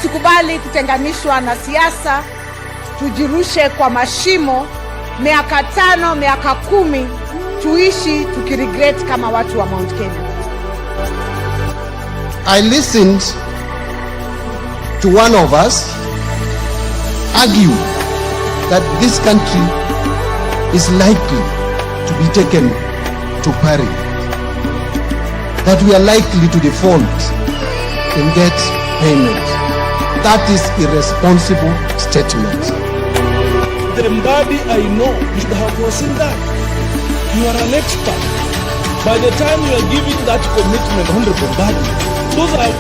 Tusikubali kutenganishwa na siasa, tujirushe kwa mashimo, miaka 5, miaka 10, tuishi tukiregret kama watu wa Mount Kenya. I listened to one of us argue that this country is likely to be taken to peril, that we are likely to default and get payment. That is irresponsible statement. The Mbadi I know, you should have foreseen that. You are an expert. By the time you are giving that commitment, Honorable Mbadi, those are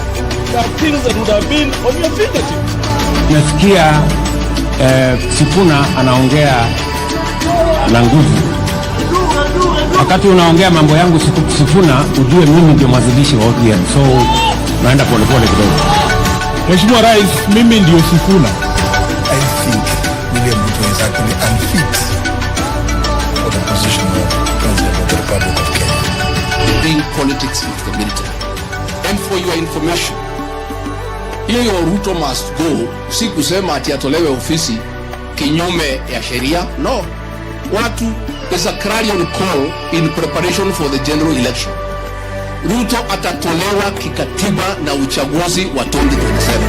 things that would have been on your fingertips. Nasikia Sifuna anaongea na nguvu. Wakati unaongea mambo yangu Sifuna, ujue mimi ndio mwanzilishi wa ODM. So naenda polepole kidogo. Mheshimiwa Rais, mimi ndio Sifuna. I think William Ruto is actually unfit for the position of President of the Republic of Kenya. Bring politics into the military. And for your information, hiyo Ruto must go, si kusema ati atolewe ofisi kinyume ya sheria. No. There's a clarion call in preparation for the general election. Ruto atatolewa kikatiba na uchaguzi wa 2027.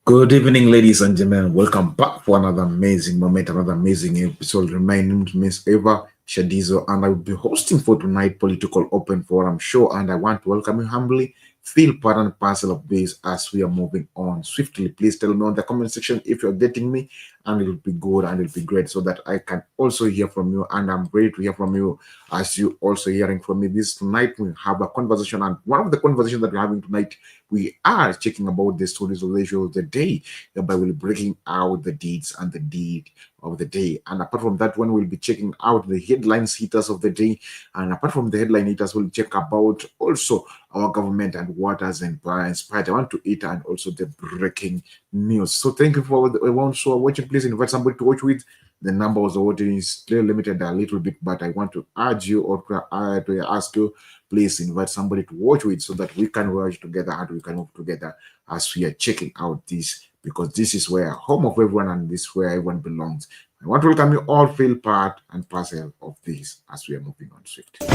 Good evening, ladies and gentlemen. Welcome back for another amazing moment, another amazing episode. Remain to Miss Eva Shadizo, and I will be hosting for tonight Political Open Forum show. And I want to welcome you humbly. Feel part and parcel of this as we are moving on swiftly. Please tell me on the comment section if you're getting me, and it will be good and it will be great so that I can also hear from you. And I'm ready to hear from you as you also hearing from me. This tonight we have a conversation, and one of the conversations that we're having tonight, we are checking about the stories of the issue of the day, thereby we'll be breaking out the deeds and the deed of the day. And apart from that one, we'll be checking out the headlines hitters of the day. And apart from the headline hitters, we'll check about also our government and what has inspired. I want to eat and also the breaking news. So thank you for the ones who are watching. Please invite somebody to watch with. The number of the voting is still limited a little bit, but I want to urge you or to ask you, please invite somebody to watch with so that we can watch together and we can move together as we are checking out this, because this is where home of everyone and this is where everyone belongs. I want to welcome you all, feel part and parcel of this as we are moving on swiftly.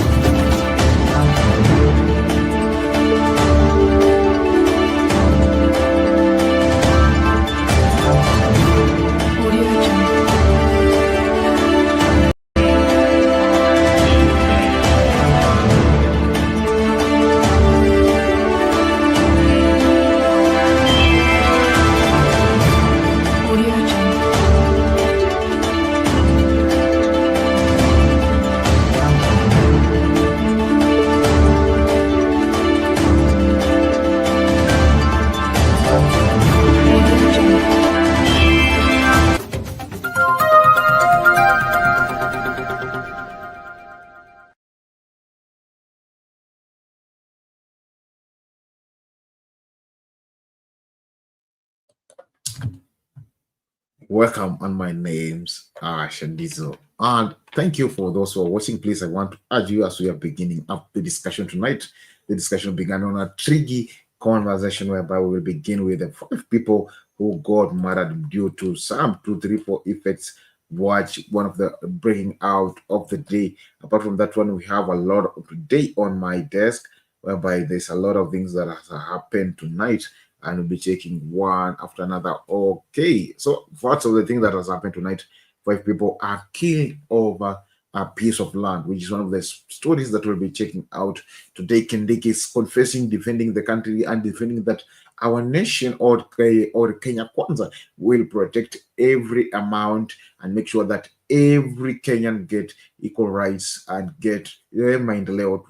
Welcome, and my name's Shadizo, and thank you for those who are watching. Please, I want to urge you as we are beginning up the discussion tonight. The discussion began on a tricky conversation whereby we will begin with the 5 people who got murdered due to some 2, 3, 4 effects. Watch one of the breaking out of the day. Apart from that one, we have a lot of today on my desk, whereby there's a lot of things that has happened tonight, and we'll be checking one after another. Okay, so parts of the thing that has happened tonight, 5 people are killed over a piece of land, which is one of the stories that we'll be checking out today. Kindiki is confessing, defending the country, and defending that our nation or Kenya Kwanza will protect every amount and make sure that every Kenyan get equal rights and get maendeleo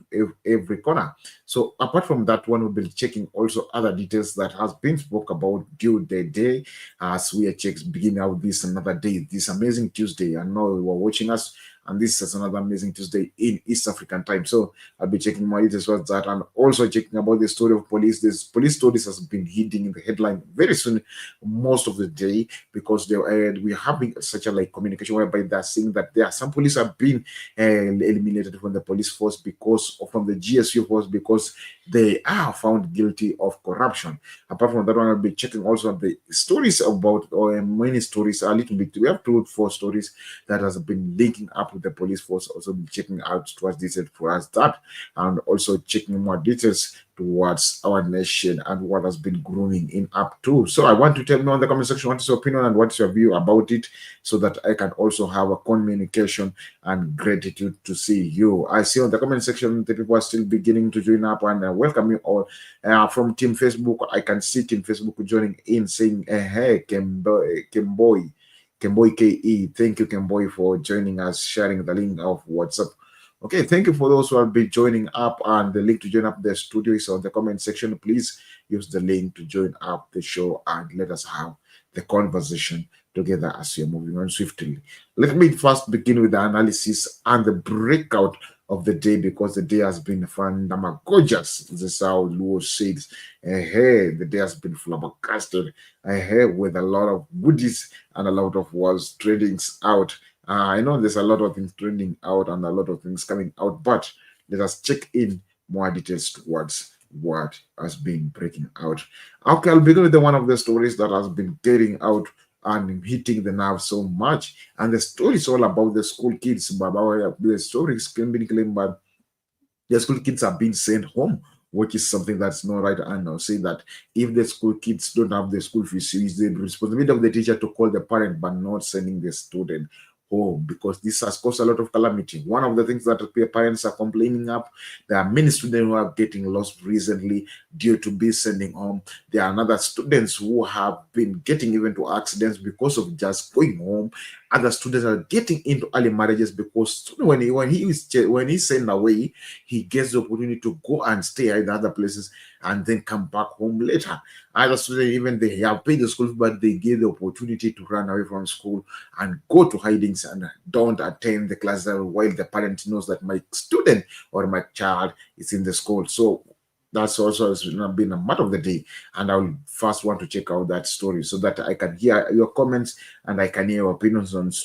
every corner. So apart from that one, we'll be checking also other details that has been spoke about due the day as we are beginning out this another day, this amazing Tuesday. I know you are watching us and this is another amazing Tuesday in East African time. So I'll be checking more details about that and also checking about the story of police. This police stories has been hitting in the headline very soon, most of the day, because we're having such a communication whereby they're saying that there are some police have been eliminated from the police force from the GSU force because they are found guilty of corruption. Apart from that one, I'll be checking also the stories about, or many stories, a little bit. We have 2 or 4 stories that has been linking up with the police force. Also be checking out towards details for us that, and also checking more details towards our nation and what has been growing in up to. So I want to tell me in the comment section what is your opinion and what is your view about it, so that I can also have a communication and gratitude to see you. I see on the comment section the people are still beginning to join up, and welcome you all. From Team Facebook, I can see Team Facebook joining in, saying hey, Kemboy KE, thank you Kemboy for joining us, sharing the link of WhatsApp. Okay, thank you for those who will be joining up, and the link to join up the studio is on the comment section. Please use the link to join up the show and let us have the conversation together as you're moving on swiftly. Let me first begin with the analysis and the breakout of the day, because the day has been fun, gorgeous. This is how Luo says. The day has been flabbergasted with a lot of goodies and a lot of was tradings out. I know there's a lot of things trending out and a lot of things coming out, but let us check in more details towards what has been breaking out. Okay, I'll begin with one of the stories that has been getting out and hitting the nerve so much. And the story is all about the school kids. The story is claiming by the school kids are being sent home, which is something that's not right. And I'll say that if the school kids don't have the school fees, it's the responsibility of the teacher to call the parent, but not sending the student home, because this has caused a lot of calamity. One of the things that parents are complaining of, there are many students who are getting lost recently due to being sending home. There are other students who have been getting even to accidents because of just going home. Other students are getting into early marriages because when he's sent away, he gets the opportunity to go and stay in other places and then come back home later. Other students, even they have paid the school fee, but they get the opportunity to run away from school and go to hidings and don't attend the class while the parent knows that my student or my child is in the school. So that's also has been a matter of the day, and I will first want to check out that story so that I can hear your comments and I can hear your opinions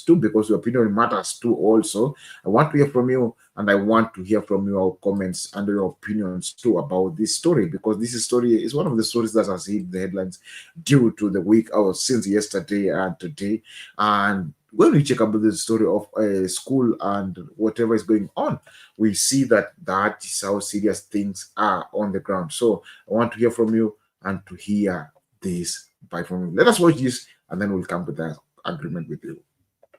too, because your opinion matters too. Also, I want to hear from you, and I want to hear from your comments and your opinions too about this story, because this story is one of the stories that has hit the headlines due to the week since yesterday and today. And when we check about the story of a school and whatever is going on, we see that is how serious things are on the ground. So I want to hear from you and to hear this from you. Let us watch this, and then we'll come to the agreement with you.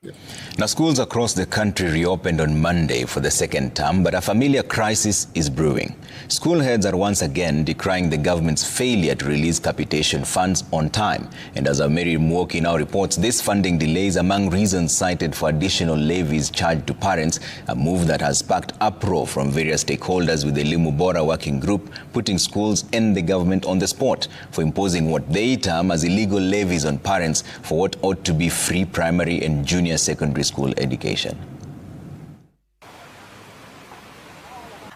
Yeah. Now, schools across the country reopened on Monday for the second term, but a familiar crisis is brewing. School heads are once again decrying the government's failure to release capitation funds on time. And as Mary Mwoki now reports, this funding delay is among reasons cited for additional levies charged to parents, a move that has sparked uproar from various stakeholders, with the Elimu Bora working group putting schools and the government on the spot for imposing what they term as illegal levies on parents for what ought to be free primary and junior secondary school education.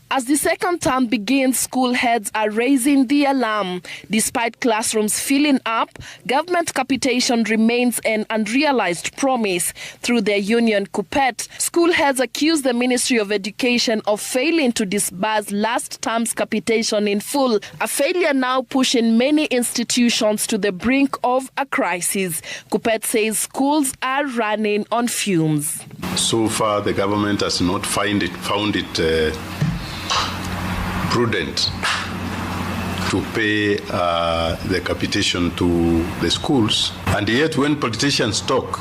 As the second term begins, school heads are raising the alarm. Despite classrooms filling up, government capitation remains an unrealized promise. Through their union KUPPET, school heads accuse the Ministry of Education of failing to disburse last term's capitation in full, a failure now pushing many institutions to the brink of a crisis. KUPPET says schools are running on fumes. So far, the government has not found it prudent to pay the capitation to the schools. And yet when politicians talk,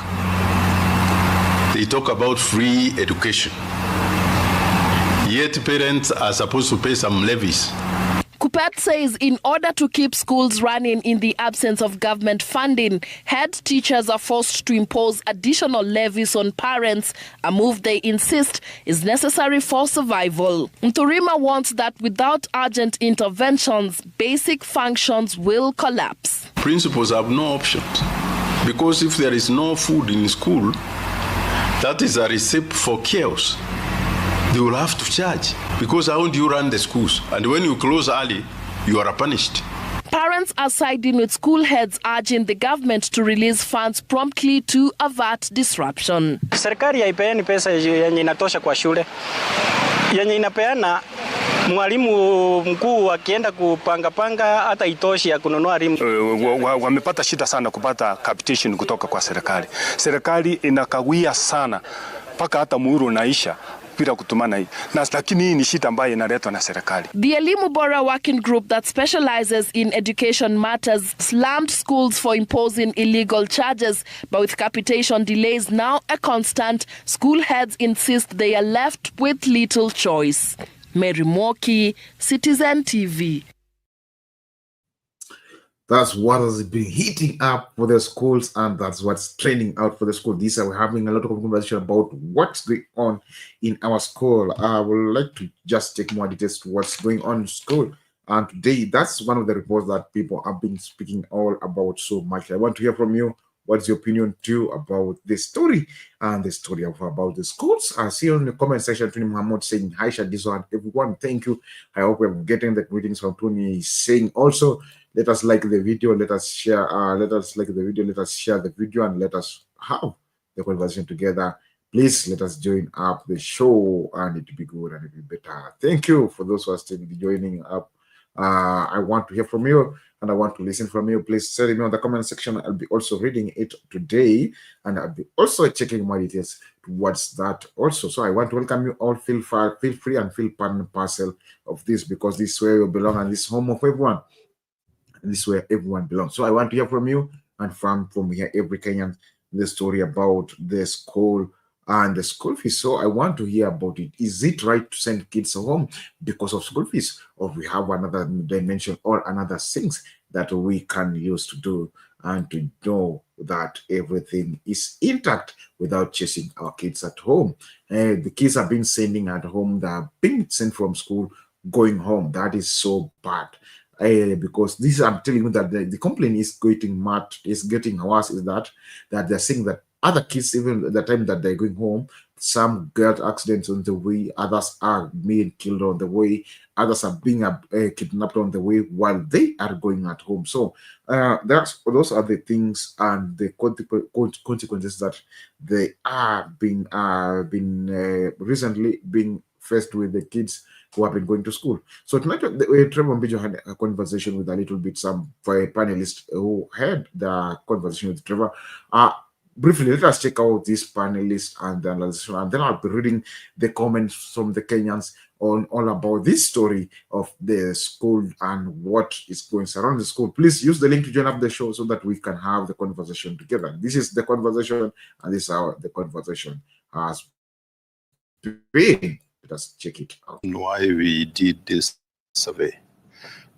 they talk about free education. Yet parents are supposed to pay some levies. KUPPET says in order to keep schools running in the absence of government funding, head teachers are forced to impose additional levies on parents, a move they insist is necessary for survival. Nturima warns that without urgent interventions, basic functions will collapse. Principals have no options, because if there is no food in school, that is a recipe for chaos. They will have to charge, because how do you run the schools? And when you close early, you are punished. Parents are siding with school heads, urging the government to release funds promptly to avert disruption. Serikali haipeani pesa yenye inatosha kwa shule. Yenye inapeana mwalimu mkuu akienda kupanga hata itoshi ya kununua elimu. Wamepata shida sana kupata capitation kutoka kwa serikali. Serikali inakawia sana mpaka hata muhuri unaisha bila kutumana hii. Lakini hii ni shida ambayo inaletwa na serikali. The Elimu Bora working group that specializes in education matters slammed schools for imposing illegal charges, but with capitation delays now a constant, school heads insist they are left with little choice. Mary Moki, Citizen TV. That's what has been heating up for the schools, and that's what's trending out for the school. We're having a lot of conversation about what's going on in our school. I would like to just take more details to what's going on in school. And today, that's one of the reports that people have been speaking all about so much. I want to hear from you. What's your opinion too about this story and the story of about the schools? I see on the comment section Tony Muhammad saying hi Shadizo and everyone. Thank you. I hope we're getting the greetings from Tony, saying also let us like the video, let us share, let us like the video, let us share the video, and let us have the conversation together. Please let us join up the show, and it will be good and it will be better. Thank you for those who are still joining up. I want to hear from you and I want to listen from you. Please send me on the comment section. I'll be also reading it today, and I'll be also checking more details towards that also. So I want to welcome you all. Feel free and feel part and parcel of this, because this is where you belong and this is home of everyone. And this is where everyone belongs. So I want to hear from you and from here every Kenyan the story about the school and the school fees. So I want to hear about it. Is it right to send kids home because of school fees, or we have another dimension or another things that we can use to do and to know that everything is intact without chasing our kids at home? The kids have been sending at home, they are being sent from school, going home. That is so bad. Because this, I'm telling you that the complaint is getting mad, is getting worse, is that they're saying that other kids, even at the time that they're going home, some get accidents on the way, others are being killed on the way, others are being kidnapped on the way while they are going at home. So those are the things and the consequences that they are being recently being faced with the kids who have been going to school. So tonight, Trevor Mbijo had a conversation with a little bit some panelists who had the conversation with Trevor. Briefly, let us check out this panelist and the analysis, and then I'll be reading the comments from the Kenyans on all about this story of the school and what is going around the school. Please use the link to join up the show so that we can have the conversation together. This is the conversation, and this is how the conversation has been. Let us check it out. Why we did this survey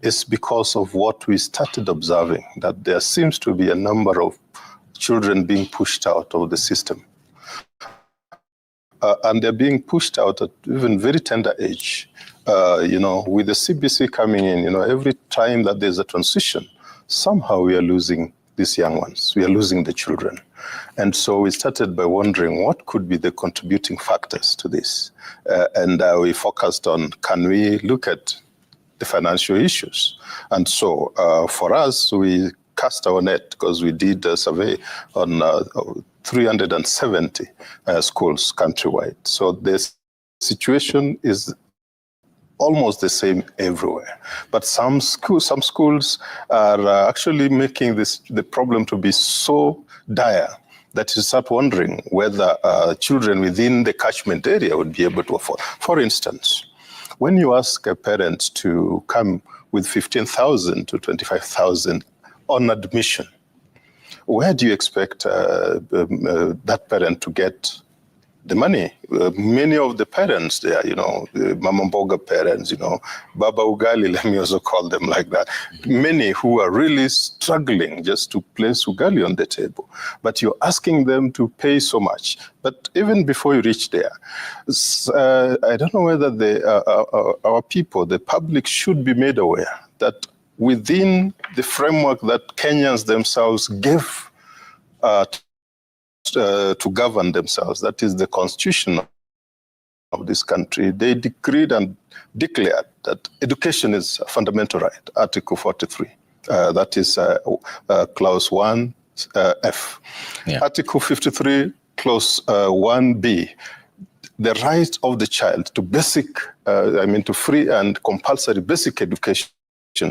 is because of what we started observing, that there seems to be a number of children being pushed out of the system. And they're being pushed out at even very tender age. With the CBC coming in, every time that there's a transition, somehow we are losing these young ones. We are losing the children. And so we started by wondering what could be the contributing factors to this. And we focused on, can we look at the financial issues? And so for us, we cast our net because we did a survey on 370 schools countrywide. So the situation is almost the same everywhere. But some schools are actually making the problem to be so dire that you start wondering whether children within the catchment area would be able to afford. For instance, when you ask a parent to come with 15,000 to 25,000 on admission, where do you expect that parent to get the money? Many of the parents there, Mama Mboga parents, Baba Ugali, let me also call them like that. Many who are really struggling just to place Ugali on the table. But you're asking them to pay so much. But even before you reach there, I don't know whether our people, the public, should be made aware that within the framework that Kenyans themselves gave to govern themselves, that is the constitution of this country, they decreed and declared that education is a fundamental right, Article 43. That is Clause 1 F. Yeah. Article 53, Clause 1B, the right of the child to to free and compulsory basic education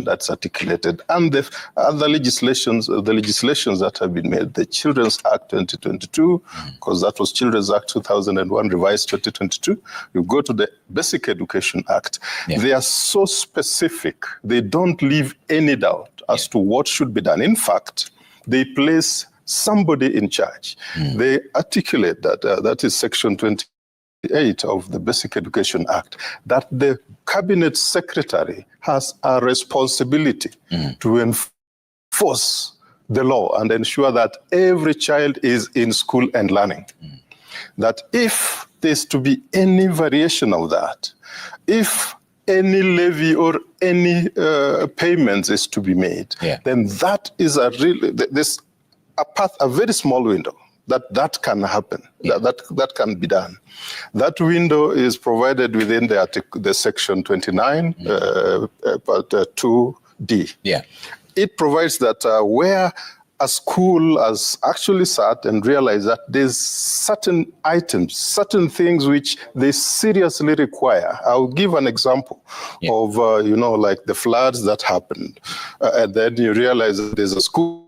that's articulated, and the other legislations that have been made, the Children's Act 2022, because that was Children's Act 2001, revised 2022. You go to the Basic Education Act. Yeah. They are so specific, they don't leave any doubt as to what should be done. In fact, they place somebody in charge. They articulate that, that is Section 28 of the Basic Education Act, that the Cabinet Secretary has a responsibility to enforce the law and ensure that every child is in school and learning. That if there's to be any variation of that, if any levy or any payments is to be made, then that is a very small window that can happen, that can be done. That window is provided within the Section 29, part 2D. Yeah. It provides that where a school has actually sat and realized that there's certain items, certain things which they seriously require. I'll give an example of, like the floods that happened. And then you realize that there's a school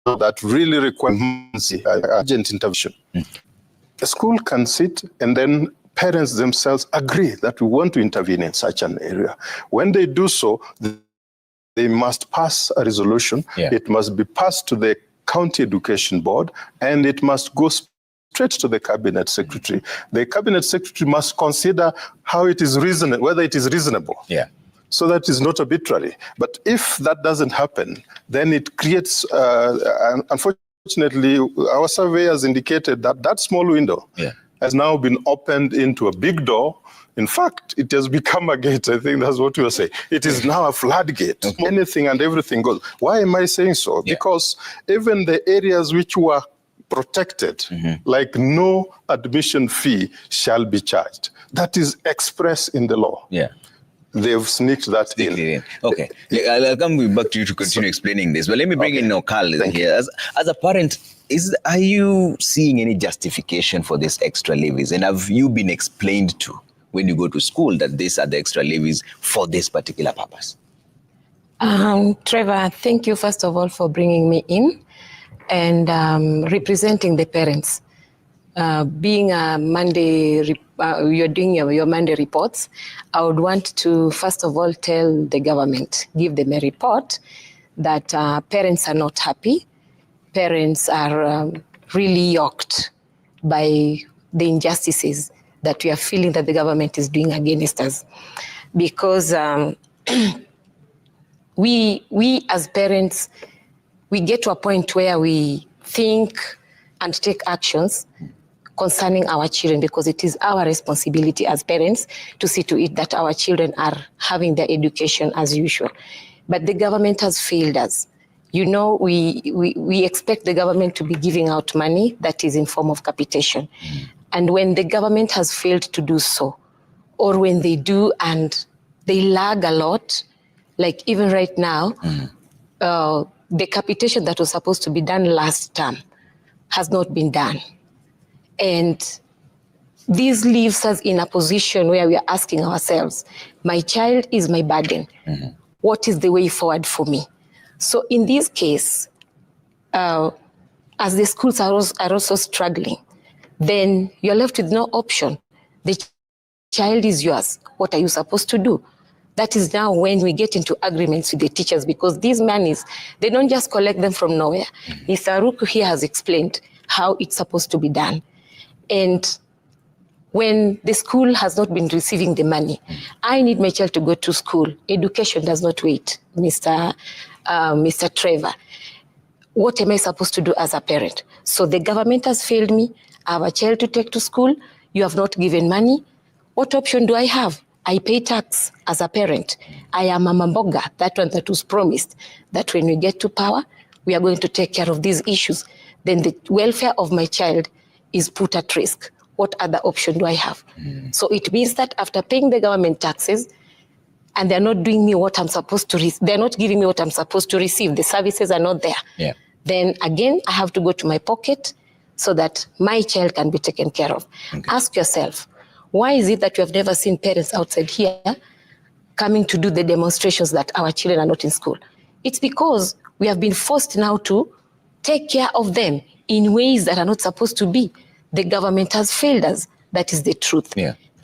that really requires urgent intervention. The school can sit and then parents themselves agree that we want to intervene in such an area. When they do so, they must pass a resolution. It must be passed to the County Education Board, and it must go straight to the Cabinet Secretary. The Cabinet Secretary must consider how it is reasonable, whether it is reasonable. So that is not arbitrary. But if that doesn't happen, then it creates, unfortunately, our survey has indicated that that small window has now been opened into a big door. In fact, it has become a gate. I think that's what you were saying. It is now a floodgate. Anything and everything goes. Why am I saying so? Because even the areas which were protected, like no admission fee shall be charged. That is expressed in the law. They've sneaked that in. Okay, I'll come back to you to continue explaining this. But let me bring in Okal here. As a parent, are you seeing any justification for these extra levies? And have you been explained to when you go to school that these are the extra levies for this particular purpose? Trevor, thank you first of all for bringing me in and representing the parents. Being a Monday, you're doing your Monday reports, I would want to first of all tell the government, give them a report that parents are not happy. Parents are really yoked by the injustices that we are feeling that the government is doing against us. Because we as parents, we get to a point where we think and take actions concerning our children, because it is our responsibility as parents to see to it that our children are having their education as usual. But the government has failed us. You know, we expect the government to be giving out money that is in form of capitation. And when the government has failed to do so, or when they do and they lag a lot, like even right now, the capitation that was supposed to be done last term has not been done. And this leaves us in a position where we are asking ourselves, my child is my burden. What is the way forward for me? So in this case, as the schools are also struggling, then you're left with no option. The child is yours. What are you supposed to do? That is now when we get into agreements with the teachers, because these monies, they don't just collect them from nowhere. Mr. Ruto here has explained how it's supposed to be done. And when the school has not been receiving the money, I need my child to go to school. Education does not wait, Mr. Trevor. What am I supposed to do as a parent? So the government has failed me. I have a child to take to school. You have not given money. What option do I have? I pay tax as a parent. I am a mamboga, that one that was promised, that when we get to power, we are going to take care of these issues. then the welfare of my child is put at risk. What other option do I have? So it means that after paying the government taxes, and they're not doing me what I'm supposed to receive, they're not giving me what I'm supposed to receive, the services are not there. Then again, I have to go to my pocket so that my child can be taken care of. Ask yourself, why is it that you have never seen parents outside here coming to do the demonstrations that our children are not in school? It's because we have been forced now to take care of them in ways that are not supposed to be. The government has failed us. That is the truth.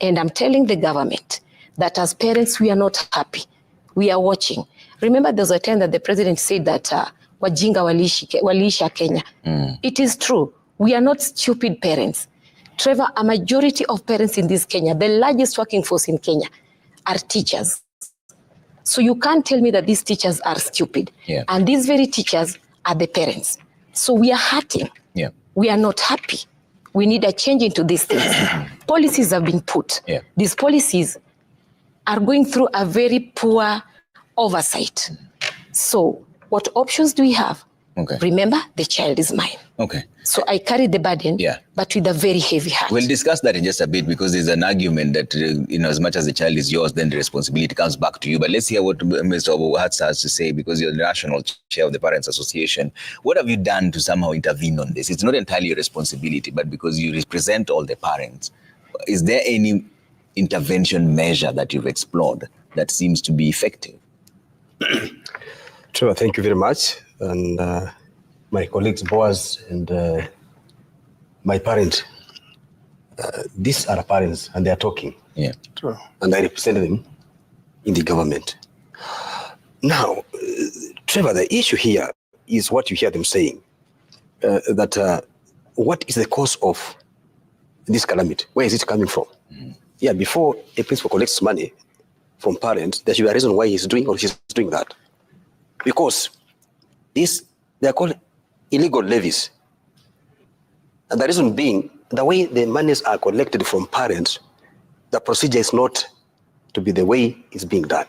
And I'm telling the government that as parents, we are not happy. We are watching. Remember, there was a time that the president said that wajinga waliisha Kenya. It is true. We are not stupid parents. Trevor, a majority of parents in this Kenya, the largest working force in Kenya, are teachers. So you can't tell me that these teachers are stupid. And these very teachers are the parents. So we are hurting. We are not happy. We need a change into these things. Policies have been put. These policies are going through a very poor oversight. So what options do we have? Remember, the child is mine. So I carry the burden, but with a very heavy heart. We'll discuss that in just a bit, because there's an argument that, as much as the child is yours, then the responsibility comes back to you. But let's hear what Mr. Obuhatsa has to say, because you're the national chair of the Parents Association. What have you done to somehow intervene on this? It's not entirely your responsibility, but because you represent all the parents, is there any intervention measure that you've explored that seems to be effective? Trevor, thank you very much. And my colleagues, Boaz, and my parents, these are parents, and they are talking. True. And I represent them in the government. Now, Trevor, the issue here is what you hear them saying, that what is the cause of this calamity? Where is it coming from? Before a principal collects money from parents, there should be a reason why he's doing or she's doing that. Because they are called illegal levies. And the reason being, the way the monies are collected from parents, the procedure is not to be the way it's being done.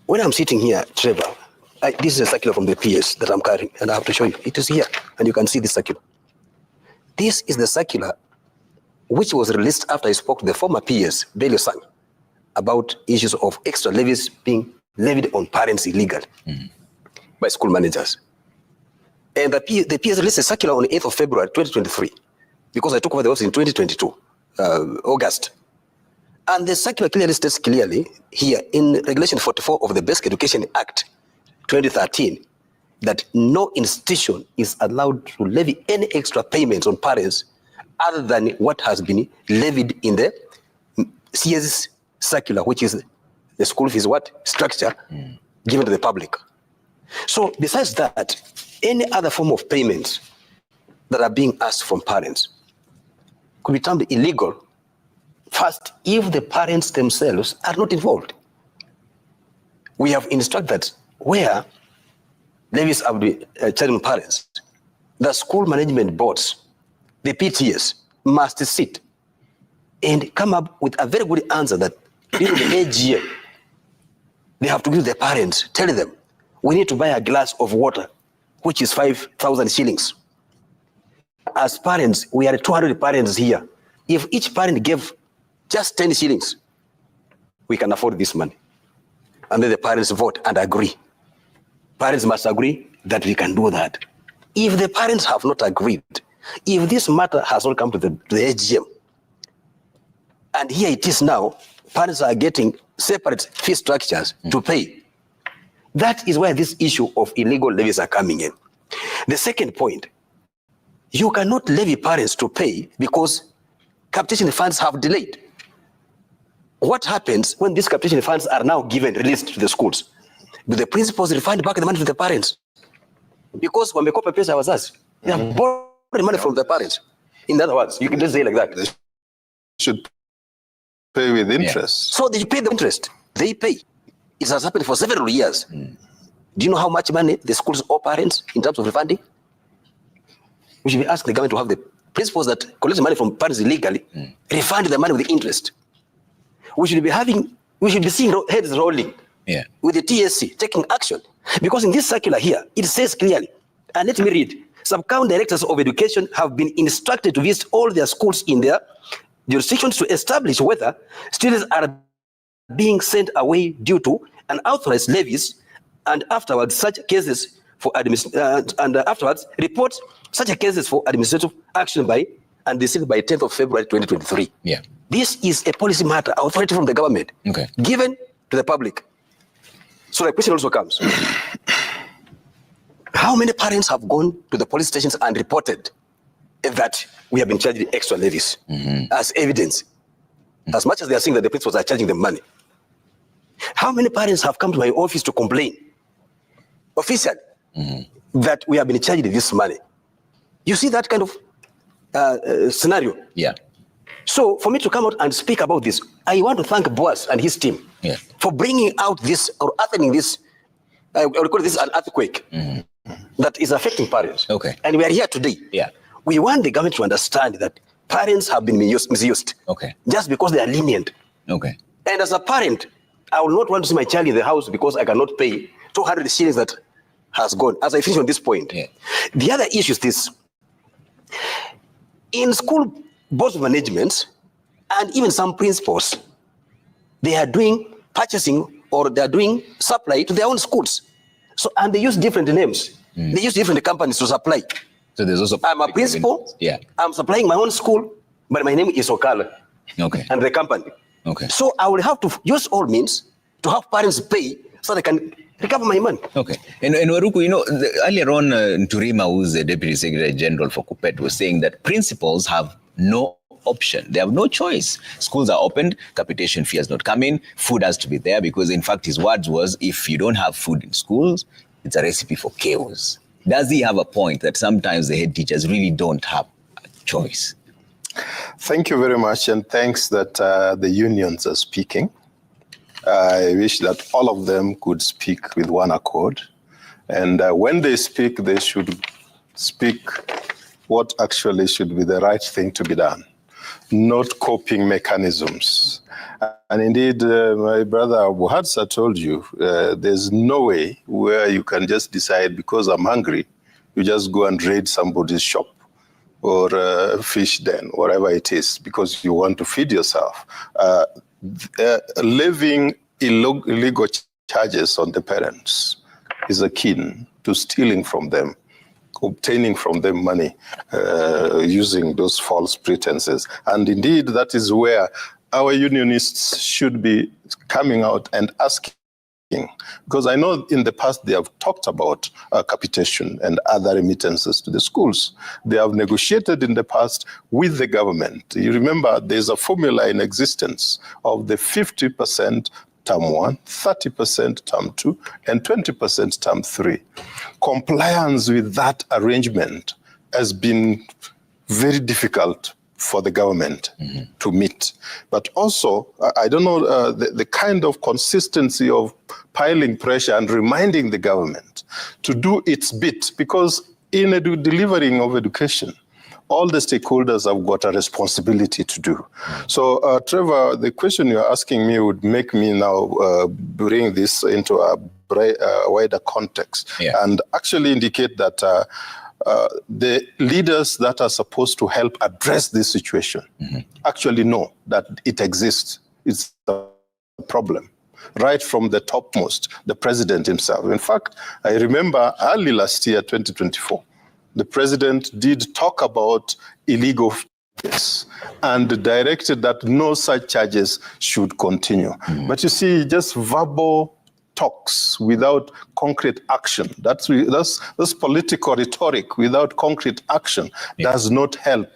When I'm sitting here, Trevor, this is a circular from the PS that I'm carrying, and I have to show you. It is here, and you can see this circular. This is the circular which was released after I spoke to the former PS, Belio Sang, about issues of extra levies being levied on parents illegally by school managers. And the PS released a circular on the 8th of February 2023, because I took over the office in 2022, August. And the circular clearly states here in Regulation 44 of the Basic Education Act 2013 that no institution is allowed to levy any extra payments on parents other than what has been levied in the CS circular, which is the school fees structure given to the public. So besides that, any other form of payments that are being asked from parents could be termed illegal, first, if the parents themselves are not involved. We have instructed that where levies of the child parents, the school management boards, the PTS must sit and come up with a very good answer that during the AGM, they have to give the parents, tell them, we need to buy a glass of water, which is 5,000 shillings. As parents, we are 200 parents here. If each parent gave just 10 shillings, we can afford this money. And then the parents vote and agree. Parents must agree that we can do that. If the parents have not agreed, if this matter has not come to the AGM, and here it is now, parents are getting separate fee structures to pay. That is where this issue of illegal levies are coming in. The second point, you cannot levy parents to pay because capitation funds have delayed. What happens when these capitation funds are now released to the schools? Do the principals refund back the money to the parents? Because when wamekopa pesa wazazi, they have borrowed money from the parents. In other words, you can just say like that. They should pay with interest. So they pay the interest. They pay. It has happened for several years. Do you know how much money the schools owe parents in terms of refunding? We should be asking the government to have the principals that collect money from parents illegally, refund the money with the interest. We should be seeing heads rolling with the TSC taking action. Because in this circular here, it says clearly, and let me read, Sub-county directors of education have been instructed to visit all their schools in their jurisdictions to establish whether students are being sent away due to unauthorized levies, and afterwards report such cases for administrative action by and received by 10th of February 2023. Yeah. This is a policy matter, authority from the government, given to the public. So the question also comes, how many parents have gone to the police stations and reported that we have been charging extra levies as evidence, as much as they are saying that the principals are charging them money? How many parents have come to my office to complain officially that we have been charging this money? You see that kind of scenario? Yeah. So for me to come out and speak about this, I want to thank Boaz and his team for bringing out this or uttering this. I would call this an earthquake that is affecting parents. Okay. And we are here today. Yeah. We want the government to understand that parents have been misused. Okay. Just because they are lenient. Okay. And as a parent, I will not want to see my child in the house because I cannot pay 200 shillings that has gone. As I finish on this point, the other issue is this. In school boards of management and even some principals, they are doing purchasing or they are doing supply to their own schools. So, and they use different names. They use different companies to supply. So there's also I'm a principal. Yeah. I'm supplying my own school, but my name is Okala. Okay. And the company. Okay. So I will have to use all means to have parents pay so they can recover my money. Okay. And Waruku, you know, earlier on, Nturima, who's the Deputy Secretary General for KUPPET, was saying that principals have no option. They have no choice. Schools are opened, capitation fee has not come in, food has to be there because, in fact, his words was, if you don't have food in schools, it's a recipe for chaos. Does he have a point that sometimes the head teachers really don't have a choice? Thank you very much, and thanks that the unions are speaking. I wish that all of them could speak with one accord. And when they speak, they should speak what actually should be the right thing to be done, not coping mechanisms. And indeed, my brother Buhatsa told you, there's no way where you can just decide because I'm hungry, you just go and raid somebody's shop or fish den, whatever it is, because you want to feed yourself. Levying illegal charges on the parents is akin to stealing from them, obtaining from them money, using those false pretenses. And indeed, that is where our unionists should be coming out and asking, because I know in the past they have talked about capitation and other remittances to the schools. They have negotiated in the past with the government. You remember there's a formula in existence of the 50% term 1, 30% term 2, and 20% term 3. Compliance with that arrangement has been very difficult for the government to meet. But also, I don't know the kind of consistency of piling pressure and reminding the government to do its bit, because in delivering of education, all the stakeholders have got a responsibility to do. So, Trevor, the question you're asking me would make me now bring this into a wider context and actually indicate that the leaders that are supposed to help address this situation actually know that it exists. It's a problem. Right from the topmost, the president himself. In fact, I remember early last year, 2024, the president did talk about illegal charges and directed that no such charges should continue. But you see, just verbal talks without concrete action, that's political rhetoric without concrete action does not help.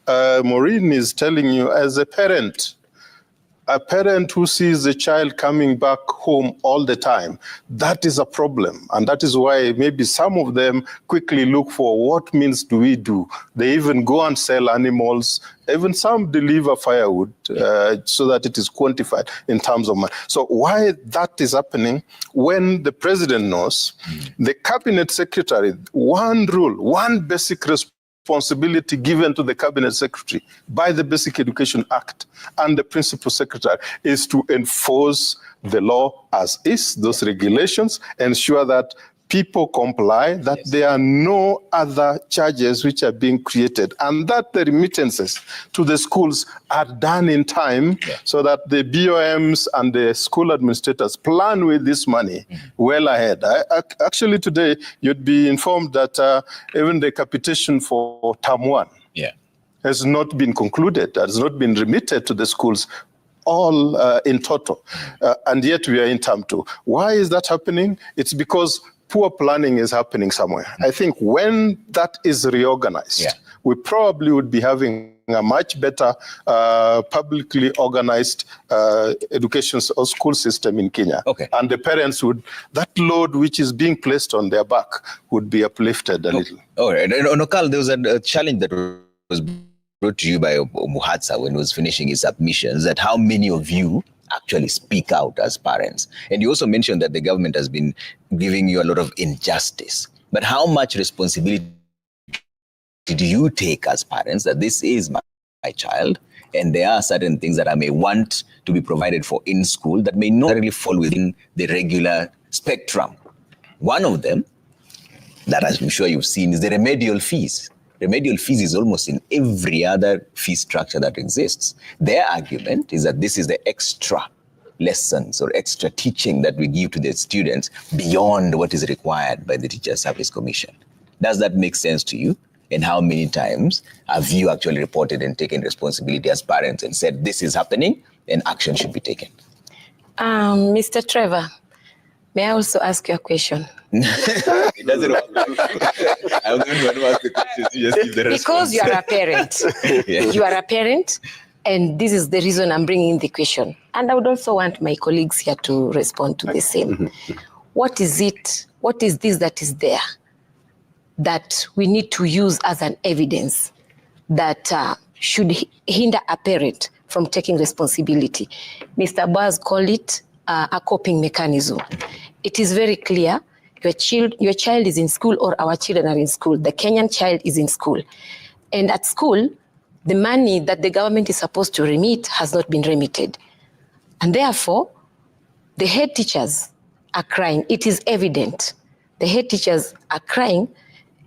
Maureen is telling you, as a parent who sees the child coming back home all the time, that is a problem. And that is why maybe some of them quickly look for what means do we do. They even go and sell animals. Even some deliver firewood so that it is quantified in terms of money. So why that is happening when the president knows, the cabinet secretary, one rule, one basic responsibility given to the cabinet secretary by the Basic Education Act and the principal secretary is to enforce the law as is, those regulations, ensure that people comply, that there are no other charges which are being created, and that the remittances to the schools are done in time so that the BOMs and the school administrators plan with this money well ahead. Actually, today, you'd be informed that even the capitation for term 1 has not been concluded, has not been remitted to the schools, all in total, and yet we are in term 2. Why is that happening? It's because poor planning is happening somewhere. I think when that is reorganized, we probably would be having a much better publicly organized education or school system in Kenya. And the parents would, that load which is being placed on their back would be uplifted a little. All right. And Onokal, there was a challenge that was brought to you by Muhatsa when he was finishing his submissions, that how many of you actually speak out as parents. And you also mentioned that the government has been giving you a lot of injustice. But how much responsibility do you take as parents that this is my child, and there are certain things that I may want to be provided for in school that may not really fall within the regular spectrum? One of them that I'm sure you've seen is the remedial fees. Remedial fees is almost in every other fee structure that exists. Their argument is that this is the extra lessons or extra teaching that we give to the students beyond what is required by the Teacher Service Commission. Does that make sense to you? And how many times have you actually reported and taken responsibility as parents and said this is happening and action should be taken? Mr. Trevor, may I also ask you a question? It doesn't work. I'm going to ask the question. You just give the response. Because you are a parent. You are a parent, and this is the reason I'm bringing the question. And I would also want my colleagues here to respond to the same. What is it? What is this that is there that we need to use as an evidence that should hinder a parent from taking responsibility? Mr. Baz called it a coping mechanism. It is very clear. Your child is in school, or our children are in school. The Kenyan child is in school. And at school, the money that the government is supposed to remit has not been remitted. And therefore, the head teachers are crying. It is evident. The head teachers are crying,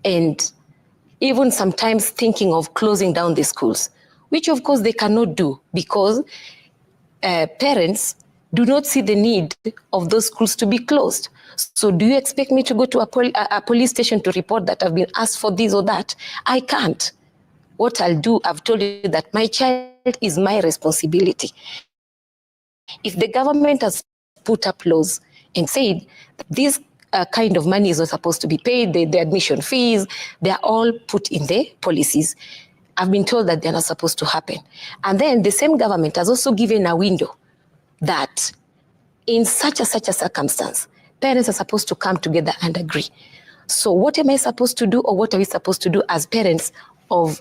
and even sometimes thinking of closing down the schools, which of course they cannot do because parents do not see the need of those schools to be closed. So do you expect me to go to a police station to report that I've been asked for this or that? I can't. What I'll do, I've told you that my child is my responsibility. If the government has put up laws and said that this kind of money is not supposed to be paid, the admission fees, they're all put in the policies. I've been told that they're not supposed to happen. And then the same government has also given a window that in such a circumstance, parents are supposed to come together and agree. So what am I supposed to do, or what are we supposed to do as parents of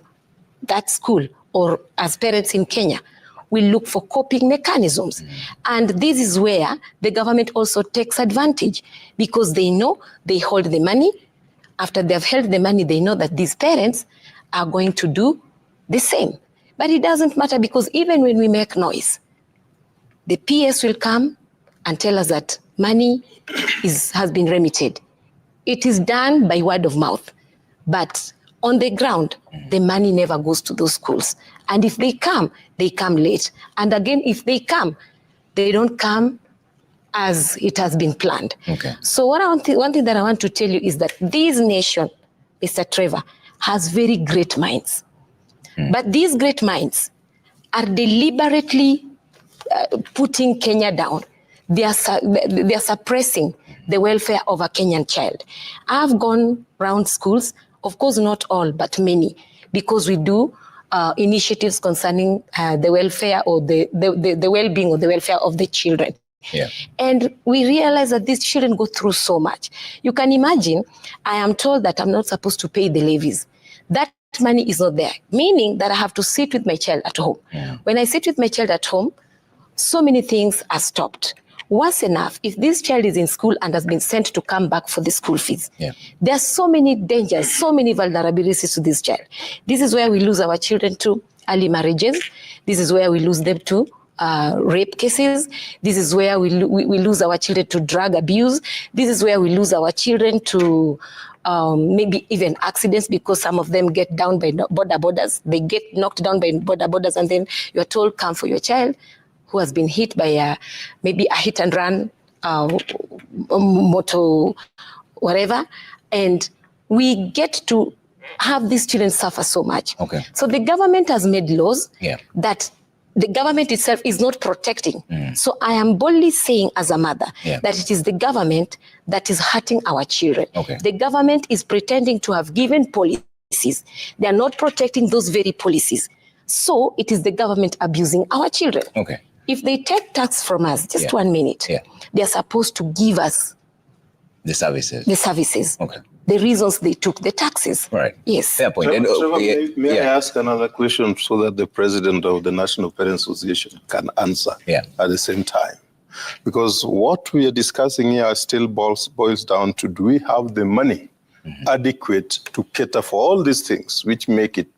that school or as parents in Kenya? We look for coping mechanisms. And this is where the government also takes advantage, because they know they hold the money. After they've held the money, they know that these parents are going to do the same. But it doesn't matter, because even when we make noise, the PS will come and tell us that money has been remitted. It is done by word of mouth, but on the ground, the money never goes to those schools. And if they come late. And again, if they come, they don't come as it has been planned. Okay. So one thing that I want to tell you is that this nation, Mr. Trevor, has very great minds. But these great minds are deliberately putting Kenya down. They are suppressing the welfare of a Kenyan child. I've gone around schools, of course not all, but many, because we do initiatives concerning the welfare or the well-being or the welfare of the children. Yeah. And we realize that these children go through so much. You can imagine, I am told that I'm not supposed to pay the levies. That money is not there, meaning that I have to sit with my child at home. Yeah. When I sit with my child at home, so many things are stopped. Worse enough, if this child is in school and has been sent to come back for the school fees, there are so many dangers, so many vulnerabilities to this child. This is where we lose our children to early marriages. This is where we lose them to rape cases. This is where we lose our children to drug abuse. This is where we lose our children to maybe even accidents, because some of them get down by borders. They get knocked down by borders, and then you're told, come for your child who has been hit by maybe a hit and run, motor, whatever. And we get to have these children suffer so much. Okay. So the government has made laws that the government itself is not protecting. So I am boldly saying as a mother that it is the government that is hurting our children. Okay. The government is pretending to have given policies. They are not protecting those very policies. So it is the government abusing our children. Okay. If they take tax from us, just 1 minute, they are supposed to give us the services. The services. Okay. The reasons they took the taxes. Right. Yes. Fair point. Trevor, may I ask another question so that the president of the National Parents Association can answer at the same time? Because what we are discussing here still boils down to, do we have the money adequate to cater for all these things, which make it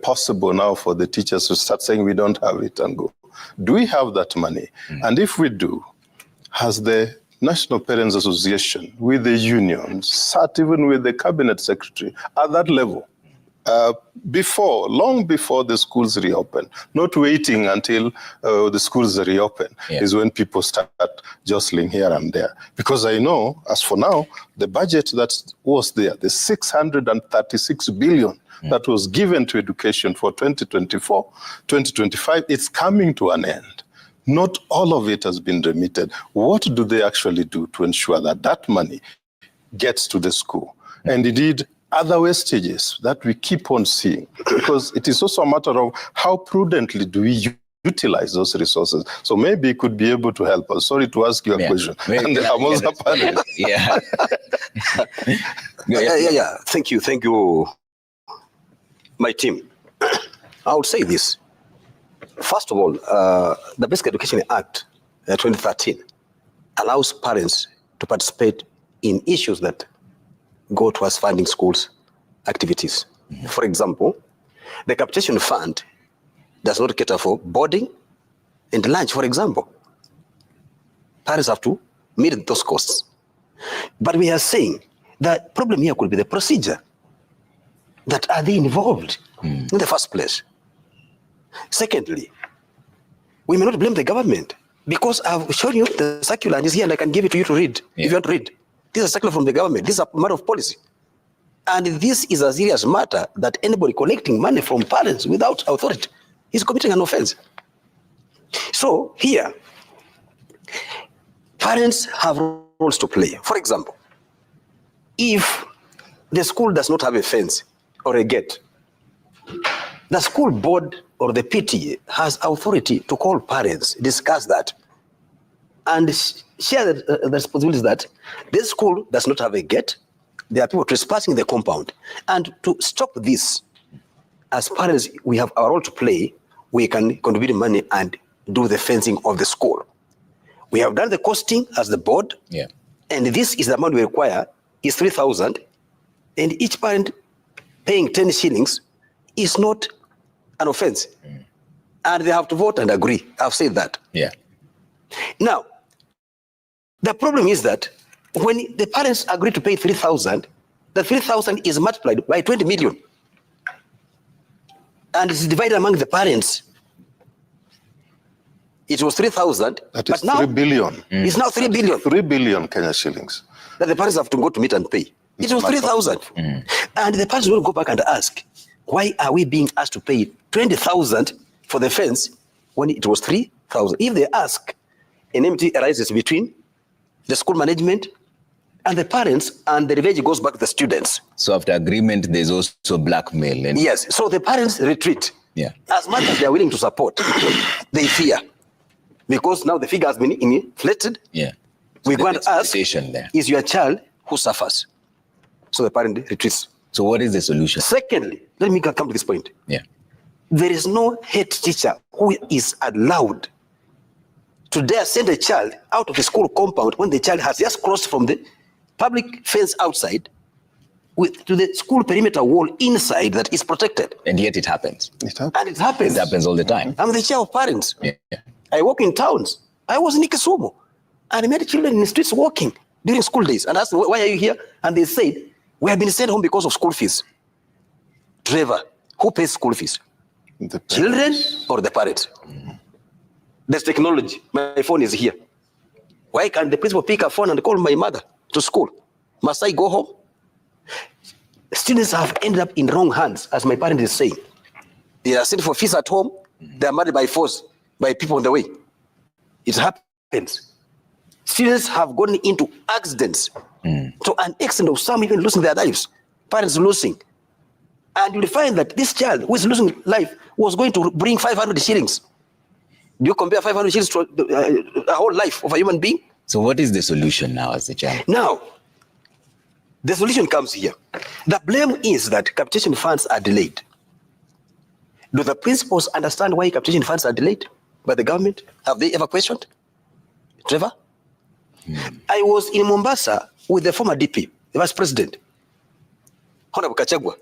possible now for the teachers to start saying we don't have it and go. Do we have that money? And if we do, has the National Parents Association with the unions sat even with the cabinet secretary at that level long before the schools reopen, not waiting until the schools reopen is when people start jostling here and there? Because I know, as for now, the budget that was there, the 636 billion that was given to education for 2024, 2025, it's coming to an end. Not all of it has been remitted. What do they actually do to ensure that that money gets to the school? And indeed, other wastages that we keep on seeing, because it is also a matter of how prudently do we utilize those resources. So maybe you could be able to help us. Sorry to ask you a question. And Thank you, my team. I would say this. First of all, the Basic Education Act 2013 allows parents to participate in issues that go towards funding schools' activities. For example, the capitation fund does not cater for boarding and lunch, for example. Parents have to meet those costs. But we are saying the problem here could be the procedure. That are they involved in the first place? Secondly, we may not blame the government, because I've shown you the circular and it's here and I can give it to you to read if you want to read. This is a circular from the government. This is a matter of policy. And this is a serious matter that anybody collecting money from parents without authority is committing an offense. So here, parents have roles to play. For example, if the school does not have a fence or a gate, the school board or the PTA has authority to call parents, discuss that, and share the responsibilities that this school does not have a gate, there are people trespassing the compound. And to stop this, as parents, we have our role to play. We can contribute money and do the fencing of the school. We have done the costing as the board, and this is the amount we require, is 3,000, and each parent paying 10 shillings is not an offense. And they have to vote and agree. I've said that. Now, the problem is that when the parents agree to pay 3,000, the 3,000 is multiplied by 20 million. And it's divided among the parents. It was 3,000, but now 3 billion. It's now 3 billion. 3 billion Kenya shillings. That the parents have to go to meet and pay. It was 3,000. And the parents will go back and ask, why are we being asked to pay 20,000 for the fence when it was 3,000? If they ask, an enmity arises between the school management and the parents, and the revenge goes back to the students. So after agreement, there's also blackmail. Yes, so the parents retreat. As much as they are willing to support, they fear. Because now the figure has been inflated. We go and ask, is your child who suffers? So the parent retreats. So what is the solution? Secondly, let me come to this point. There is no head teacher who is allowed to dare send a child out of a school compound when the child has just crossed from the public fence outside to the school perimeter wall inside that is protected. And yet it happens. And it happens. It happens all the time. I'm the chair of parents. Yeah. I work in towns. I was in Kisumu. And I met children in the streets walking during school days. And I asked them, why are you here? And they said, we have been sent home because of school fees. Trevor, who pays school fees? The children or the parents? There's technology. My phone is here. Why can't the principal pick a phone and call my mother to school? Must I go home? Students have ended up in wrong hands, as my parent is saying. They are sent for fees at home. They are married by force, by people on the way. It happens. Students have gone into accidents to an extent of some even losing their lives, parents losing. And you'll find that this child who is losing life was going to bring 500 shillings. Do you compare 500 shillings to a whole life of a human being? So what is the solution now as the child? Now, the solution comes here. The blame is that capitation funds are delayed. Do the principals understand why capitation funds are delayed by the government? Have they ever questioned? Trevor? I was in Mombasa with the former DP, the vice president, Honorable Gachagua,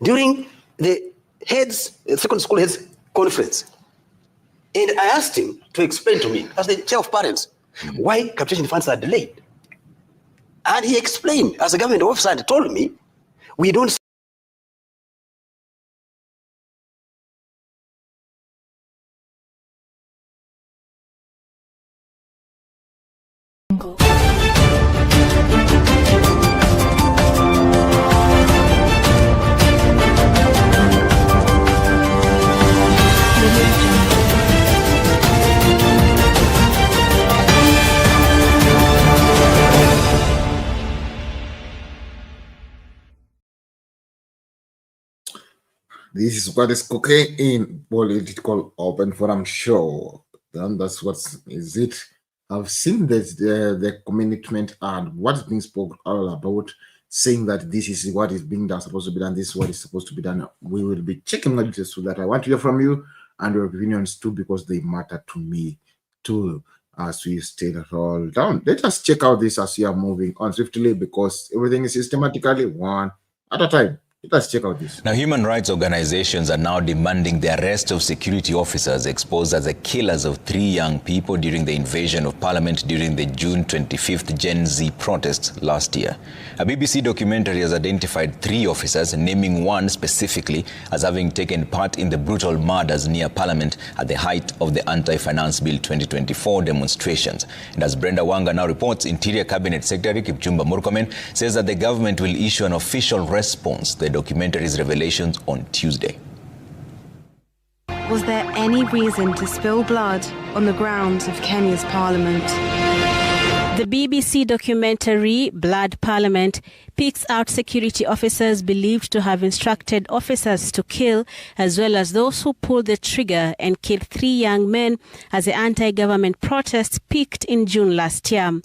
during the second school heads conference. And I asked him to explain to me, as the chair of parents, why capitation funds are delayed. And he explained, as a government officer, and told me, we don't. This is what is cooking in political open forum show. And that's what is it. I've seen that the commitment and what's being spoken all about, saying that this is what is being done, supposed to be done, this is what is supposed to be done. We will be checking on this so that I want to hear from you and your opinions too, because they matter to me too, as we stay it all down. Let us check out this as we are moving on swiftly, because everything is systematically one at a time. Let's check out this. Now, human rights organizations are now demanding the arrest of security officers exposed as the killers of 3 young people during the invasion of parliament during the June 25th Gen Z protests last year. A BBC documentary has identified 3 officers, naming one specifically as having taken part in the brutal murders near parliament at the height of the Anti-Finance Bill 2024 demonstrations. And as Brenda Wanga now reports, Interior Cabinet Secretary Kipchumba Murkomen says that the government will issue an official response to the documentary's revelations on Tuesday. Was there any reason to spill blood on the grounds of Kenya's parliament? The BBC documentary Blood Parliament picks out security officers believed to have instructed officers to kill, as well as those who pulled the trigger and killed 3 young men as the anti-government protests peaked in June last year.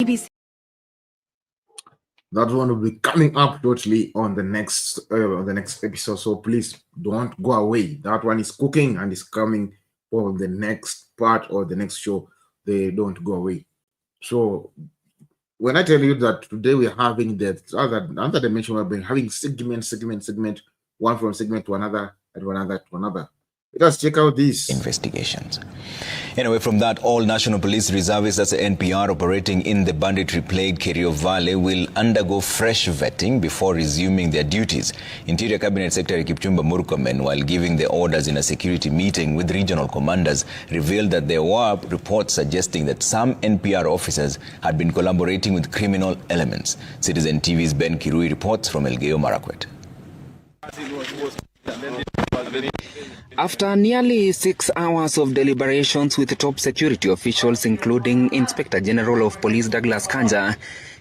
That one will be coming up totally on the next episode, so please don't go away. That one is cooking and is coming for the next part or the next show. They don't go away. So when I tell you that today we're having the other dimension, we've been having segment, one from segment to another, and another to another. Let us check out these investigations. Anyway, from that, all National Police Reservists, that's the NPR, operating in the banditry-plagued Kerio Valley will undergo fresh vetting before resuming their duties. Interior Cabinet Secretary Kipchumba Murkomen, while giving the orders in a security meeting with regional commanders, revealed that there were reports suggesting that some NPR officers had been collaborating with criminal elements. Citizen TV's Ben Kirui reports from Elgeyo Marakwet. After nearly 6 hours of deliberations with top security officials, including Inspector General of Police Douglas Kanja,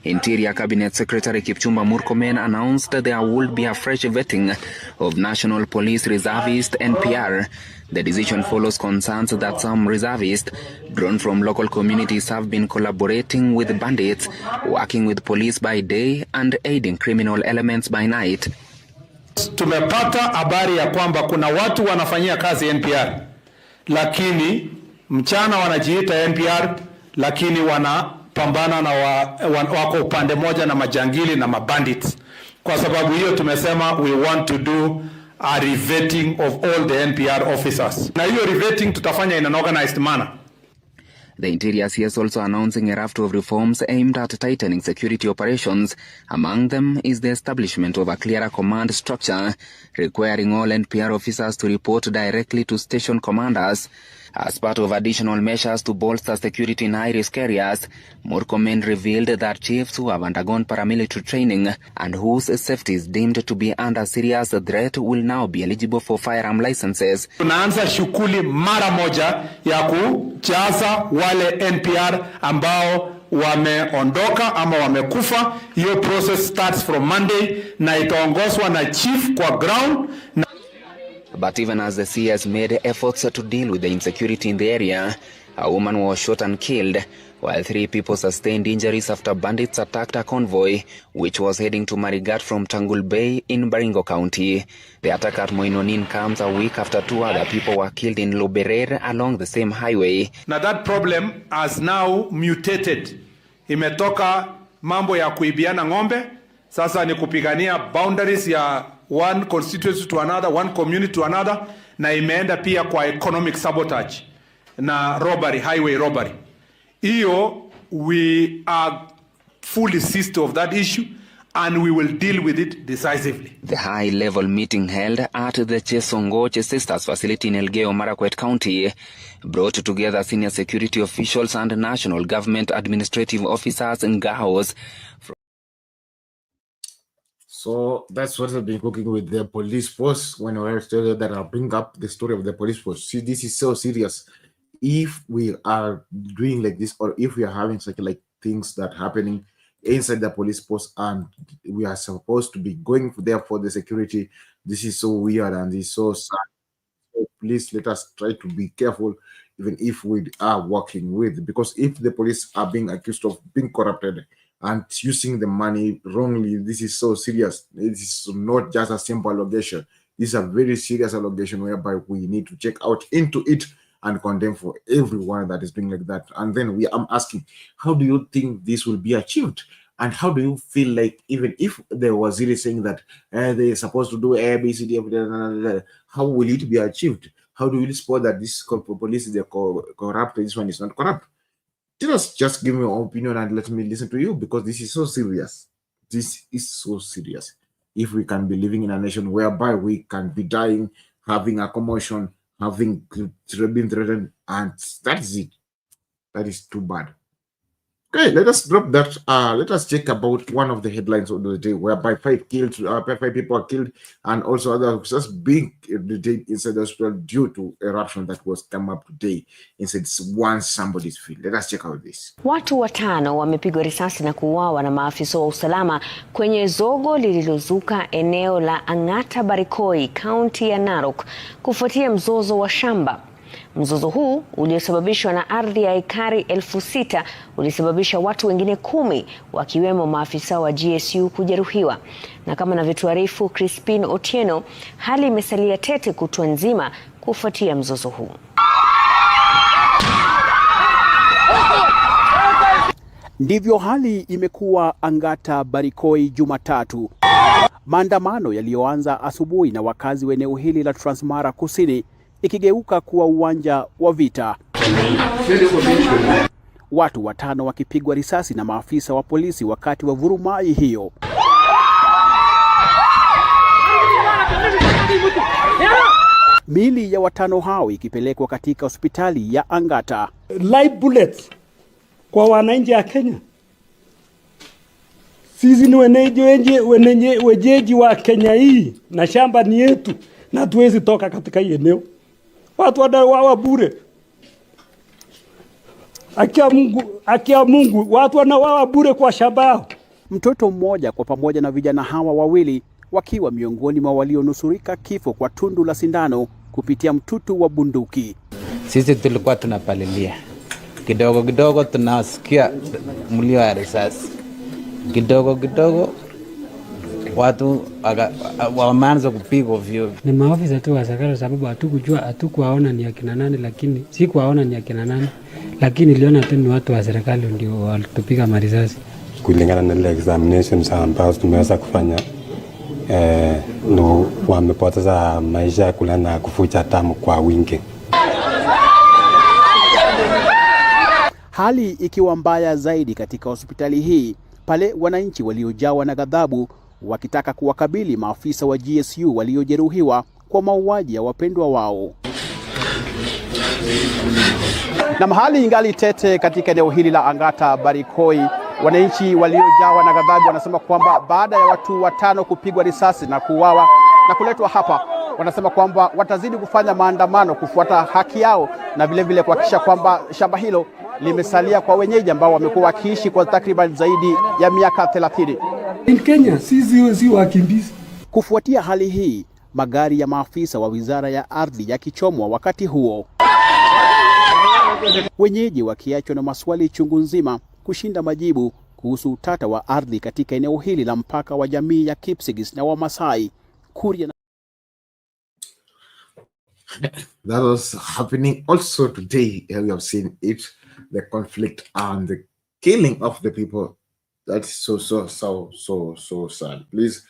Interior Cabinet Secretary Kipchumba Murkomen announced that there would be a fresh vetting of National Police Reservist NPR. The decision follows concerns that some reservists drawn from local communities have been collaborating with bandits, working with police by day and aiding criminal elements by night. Tumepata habari ya kwamba kuna watu wanafanyia kazi NPR, lakini mchana wanajiita NPR, lakini wanapambana na wako upande moja na majangili na mabandits. Kwa sababu hiyo tumesema we want to do a revetting of all the NPR officers. Na hiyo revetting tutafanya in an organized manner. The Interior CS also announcing a raft of reforms aimed at tightening security operations. Among them is the establishment of a clearer command structure, requiring all NPR officers to report directly to station commanders. As part of additional measures to bolster security in high-risk areas, Murkomen revealed that chiefs who have undergone paramilitary training and whose safety is deemed to be under serious threat will now be eligible for firearm licenses. Tunaanza shughuli mara moja ya kujaza wale NPR ambao wameondoka ama wamekufa. Hiyo process starts from Monday na itaongozwa na chief kwa ground. But even as the CS made efforts to deal with the insecurity in the area, a woman was shot and killed, while 3 people sustained injuries after bandits attacked a convoy which was heading to Marigat from Tangul Bay in Baringo County. The attack at Moinonin comes a week after 2 other people were killed in Loberer along the same highway. Now that problem has now mutated. Imetoka mambo ya kuibiana ng'ombe, sasa ni kupigania boundaries ya one constituency to another, one community to another, na imeenda pia kwa economic sabotage na robbery, highway robbery. Iyo, we are fully seized of that issue and we will deal with it decisively. The high-level meeting held at the Chesongoche Sisters facility in Elgeyo Marakwet County brought together senior security officials and national government administrative officers and GAOs. So that's what I've been cooking with the police force. When I tell that I'll bring up the story of the police force. See, this is so serious. If we are doing like this, or if we are having such like things that happening inside the police force, and we are supposed to be going there for the security, this is so weird and it's so sad. So please let us try to be careful, even if we are working with, because if the police are being accused of being corrupted and using the money wrongly, this is so serious. It is not just a simple allegation. This is a very serious allegation whereby we need to check out into it and condemn for everyone that is doing like that. And then I'm asking, how do you think this will be achieved? And how do you feel like, even if there was really saying that they're supposed to do A, B, C, D, how will it be achieved? How do you spot that this police is corrupt, this one is not corrupt? Just give me your opinion and let me listen to you, because this is so serious. This is so serious. If we can be living in a nation whereby we can be dying, having a commotion, having been threatened, and that is it. That is too bad. Okay, let us drop that. Let us check about one of the headlines of the day, whereby 5 people are killed, and also other officers being detained inside the hospital due to eruption that was come up today inside somebody's field. Let us check out this. Watu 5 wamepigwa risasi na kuuawa na maafisa wa usalama kwenye zogo lililozuka eneo la Ang'ata Barikoi, kaunti ya Narok, kufuatia mzozo wa shamba. Mzozo huu uliosababishwa na ardhi ya ekari 6,000 ulisababisha watu wengine 10 wakiwemo maafisa wa GSU kujeruhiwa. Na kama anavyotuarifu Crispin Otieno, hali imesalia tete kutwa nzima kufuatia mzozo huu. Ndivyo hali imekuwa Ang'ata Barikoi Jumatatu. Maandamano yaliyoanza asubuhi na wakazi wa eneo hili la Transmara Kusini ikigeuka kuwa uwanja wa vita. Watu 5 wakipigwa risasi na maafisa wa polisi wakati wa vurumai hiyo. Miili ya 5 hao ikipelekwa katika hospitali ya Ang'ata. Live bullets kwa wananchi ya Kenya. Sisi ni wenyeji wa Kenya hii, na shamba ni yetu, na tuwezi toka katika hii eneo. Watu wanawawa bure. Akia Mungu, watu wanawawa bure kwa shamba yao. Mtoto mmoja kwa pamoja na vijana hawa wawili wakiwa miongoni mwa walionusurika kifo kwa tundu la sindano kupitia mtutu wa bunduki. Sisi tulikuwa tunapalilia. Kidogo kidogo tunasikia mlio wa risasi. Kidogo kidogo watu wameanza kupigwa ovyo. Ni maofisa tu wa serikali, sababu hatukuwaona ni akina nani, lakini sikuwaona ni akina nani, lakini niliona tu ni watu wa serikali ndio walitupiga marisasi. Kulingana na examinations ambazo tumeweza kufanya, no wamepoteza maisha kulingana na kufucha damu kwa wingi. Hali ikiwa mbaya zaidi katika hospitali hii pale wananchi waliojawa na ghadhabu wakitaka kuwakabili maafisa wa GSU waliojeruhiwa kwa mauaji ya wapendwa wao. Na mahali ingali tete katika eneo hili la Ang'ata Barikoi, wananchi waliojawa na ghadhabu wanasema kwamba baada ya watu 5 kupigwa risasi na kuuawa na kuletwa hapa, wanasema kwamba watazidi kufanya maandamano kufuata haki yao na vile vile kuhakikisha kwamba shamba hilo limesalia kwa wenyeji ambao wamekuwa wakiishi kwa takriban zaidi ya miaka 30. In Kenya sisi wakimbizi. Kufuatia hali hii, magari ya maafisa wa Wizara ya Ardhi yakichomwa wakati huo. Wenyeji wakiachwa na maswali chungu nzima kushinda majibu kuhusu utata wa ardhi katika eneo hili la mpaka wa jamii ya Kipsigis na Wamasai, Kuria na... That was happening also today. We have seen it, the conflict and the killing of the people. That's so sad. Please,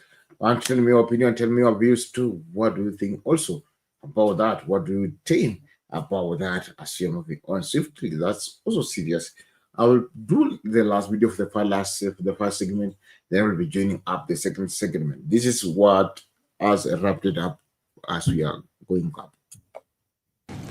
tell me your opinion, tell me your views too. What do you think also about that? What do you think about that as you're moving on swiftly? That's also serious. I will do the last video of the first segment, then we'll be joining up the second segment. This is what has wrapped up as we are going up.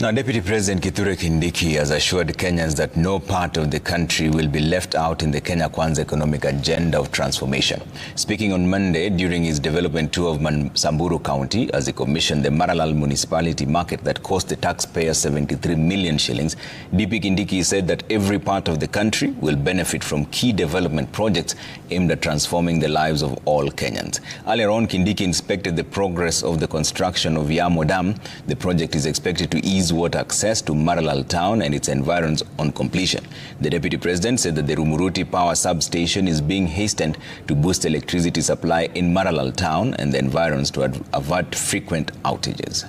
Now, Deputy President Kithure Kindiki has assured Kenyans that no part of the country will be left out in the Kenya Kwanza economic agenda of transformation. Speaking on Monday during his development tour of Samburu County as he commissioned the Maralal municipality market that cost the taxpayer 73 million shillings, DP Kindiki said that every part of the country will benefit from key development projects aimed at transforming the lives of all Kenyans. Earlier on, Kindiki inspected the progress of the construction of Yamo Dam. The project is expected to ease water access to Maralal town and its environs on completion. The Deputy President said that the Rumuruti power substation is being hastened to boost electricity supply in Maralal town and the environs to avert frequent outages.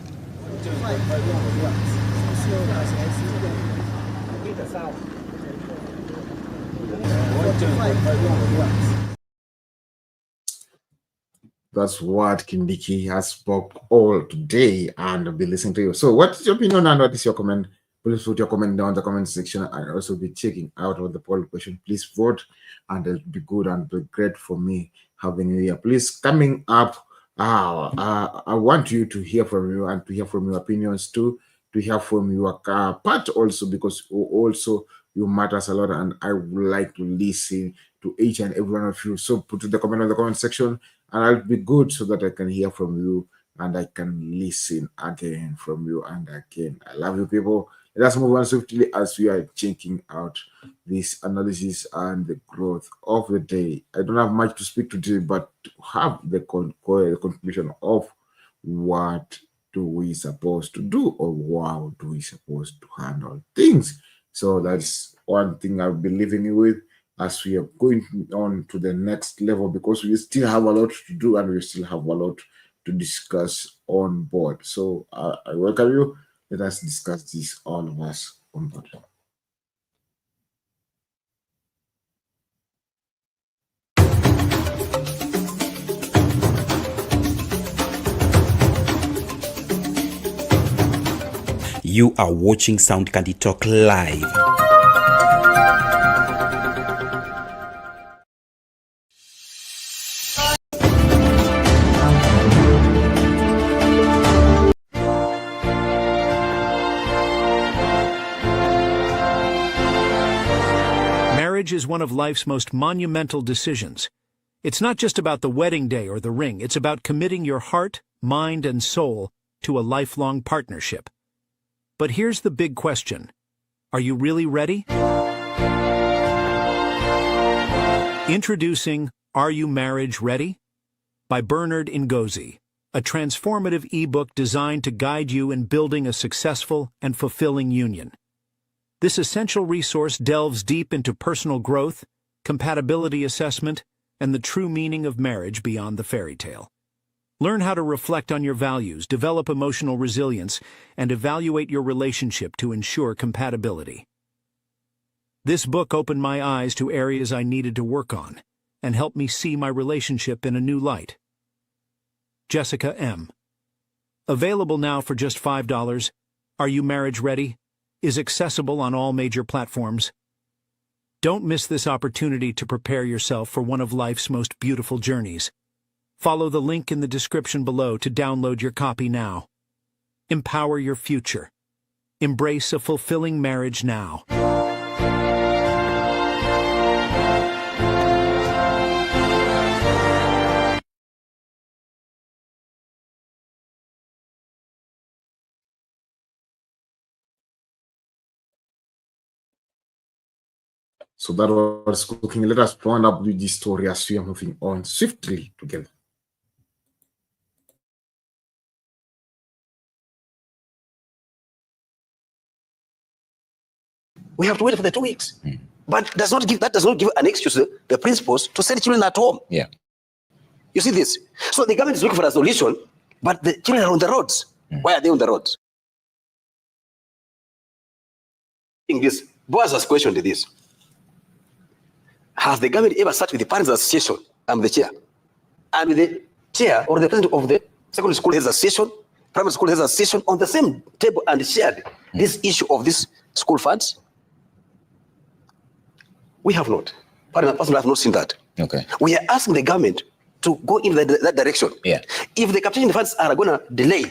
That's what Kindiki has spoke all today, and I'll be listening to you. So what's your opinion and what is your comment? Please put your comment down in the comment section. I'll also be checking out of the poll question. Please vote, and it'll be good and be great for me having you here. Please, coming up, I want you to hear from you and to hear from your opinions too, to hear from your part also, because also you matters a lot, and I would like to listen to each and every one of you. So put the comment in the comment section, and I'll be good so that I can hear from you and I can listen again from you and again. I love you, people. Let us move on swiftly as we are checking out this analysis and the growth of the day. I don't have much to speak today, but to have the conclusion of what do we supposed to do, or how do we supposed to handle things. So that's one thing I'll be leaving you with as we are going on to the next level, because we still have a lot to do and we still have a lot to discuss on board. So I welcome you. Let us discuss this, all of us on board. You are watching Sound Candy Talk live. Marriage is one of life's most monumental decisions. It's not just about the wedding day or the ring. It's about committing your heart, mind, and soul to a lifelong partnership. But here's the big question. Are you really ready? Introducing Are You Marriage Ready? By Bernard Ngozi, a transformative ebook designed to guide you in building a successful and fulfilling union. This essential resource delves deep into personal growth, compatibility assessment, and the true meaning of marriage beyond the fairy tale. Learn how to reflect on your values, develop emotional resilience, and evaluate your relationship to ensure compatibility. This book opened my eyes to areas I needed to work on and helped me see my relationship in a new light. Jessica M. Available now for just $5, Are You Marriage Ready? Is accessible on all major platforms. Don't miss this opportunity to prepare yourself for one of life's most beautiful journeys. Follow the link in the description below to download your copy now. Empower your future. Embrace a fulfilling marriage now. So that was cooking. Let us round up with this story as we are moving on swiftly together. We have to wait for the 2 weeks. But that does not give an excuse to the principals to send children at home. Yeah. You see this? So the government is looking for a solution, but the children are on the roads. Why are they on the roads? In this, Boaz has questioned this. Has the government ever sat with the Parents Association? I'm the chair. And with the chair or the president of the secondary school heads association, primary school heads association on the same table and shared this issue of these school funds? We have not. Personally, I have not seen that. Okay. We are asking the government to go in that direction. Yeah. If the capitation funds are going to delay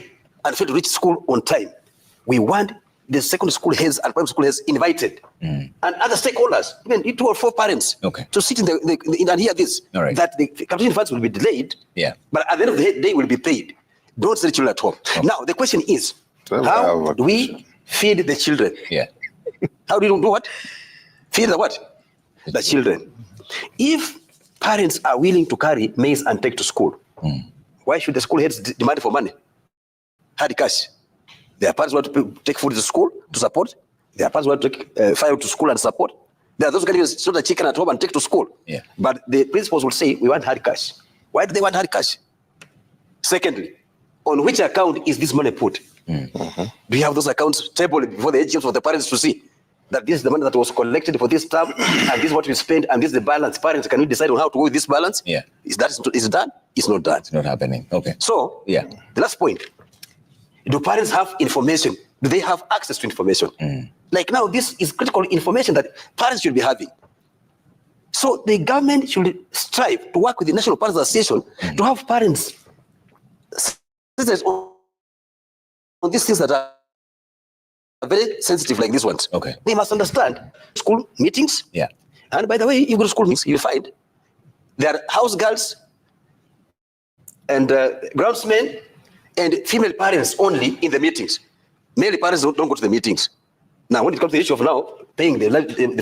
and fail to reach school on time, we want the secondary school heads and primary school heads invited and other stakeholders, even 2 or 4 parents, to sit in and hear this. All right. That the capitation funds will be delayed, but at the end of the day will be paid. Don't send children at home. Now the question is, how do we feed the children? Yeah. How do you do what? Feed the what? The children. If parents are willing to carry maize and take to school, why should the school heads demand for money? Hard cash. Their parents want to take food to school to support. Their parents want to take fire to school and support. There are those who can even sort the chicken at home and take to school. Yeah. But the principals will say, we want hard cash. Why do they want hard cash? Secondly, on which account is this money put? Do you have those accounts tabled before the AGMs for the parents to see that this is the money that was collected for this term, and this is what we spent, and this is the balance? Parents, can we decide on how to go with this balance? Yeah. Is it done? It's not done. It's not happening. Okay. So, yeah. The last point. Do parents have information? Do they have access to information? Like now, this is critical information that parents should be having. So the government should strive to work with the National Parents Association to have parents on these things that are very sensitive, like these ones. Okay. They must understand school meetings. Yeah. And by the way, if you go to school meetings, you'll find there are house girls and groundsmen and female parents only in the meetings. Male parents don't go to the meetings. Now, when it comes to the issue of now paying the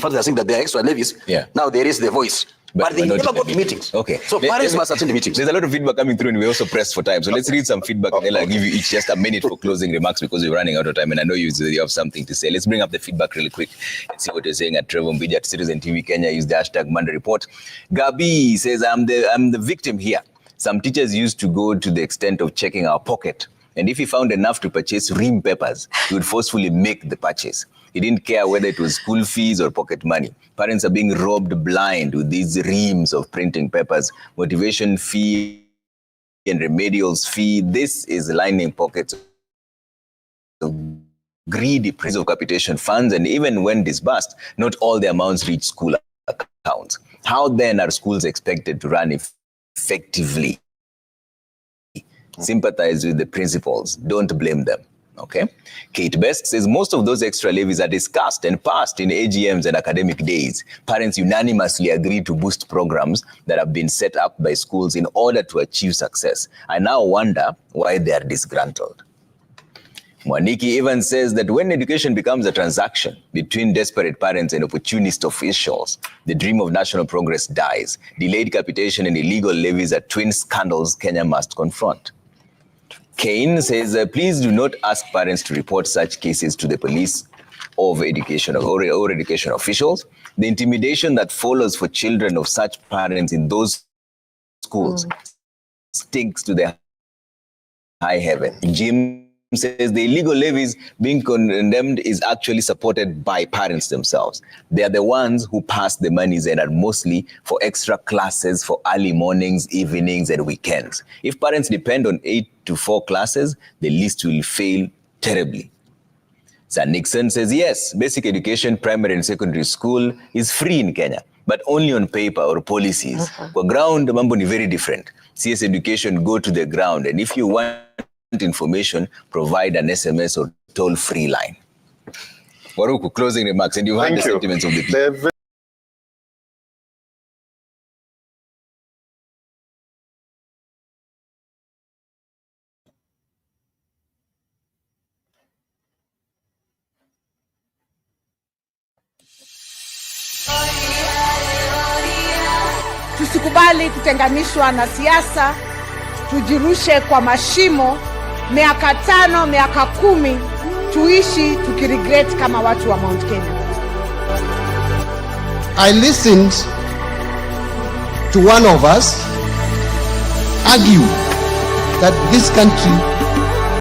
funds, they are saying that there are extra levies. Yeah. Now there is the voice. But they never go to meetings. Okay. So parents must attend the meetings. There's a lot of feedback coming through, and we're also pressed for time. So let's read some feedback, and then I'll give you each just a minute for closing remarks because we're running out of time, and I know you have something to say. Let's bring up the feedback really quick and see what you're saying at Trevor Mbija at Citizen TV Kenya. Use the hashtag Monday Report. Gabi says, I'm the victim here. Some teachers used to go to the extent of checking our pocket. And if he found enough to purchase ream papers, he would forcefully make the purchase. He didn't care whether it was school fees or pocket money. Parents are being robbed blind with these reams of printing papers, motivation fee and remedials fee. This is lining pockets of greedy prince of capitation funds, and even when disbursed, not all the amounts reach school accounts. How then are schools expected to run effectively? Sympathize with the principals. Don't blame them. Okay. Kate Best says most of those extra levies are discussed and passed in AGMs and academic days. Parents unanimously agree to boost programs that have been set up by schools in order to achieve success. I now wonder why they are disgruntled. Mwaniki even says that when education becomes a transaction between desperate parents and opportunist officials, the dream of national progress dies. Delayed capitation and illegal levies are twin scandals Kenya must confront. Kane says, please do not ask parents to report such cases to the police or education officials. The intimidation that follows for children of such parents in those schools stinks to the high heaven. Jim says the illegal levies being condemned is actually supported by parents themselves. They are the ones who pass the monies and are mostly for extra classes for early mornings, evenings, and weekends. If parents depend on 8 to 4 classes, the list will fail terribly. Sir Nixon says, yes, basic education, primary and secondary school is free in Kenya, but only on paper or policies. For ground, mambo ni very different. CS education, go to the ground, and if you want information, provide an SMS or toll-free line. Waruku, closing remarks, and you heard the sentiments of the people. Tusikubali kutenganishwa na siasa, tujirushe kwa mashimo, miaka 5, miaka 10, tuishi tukiregret kama watu wa Mount Kenya. I listened to one of us argue that this country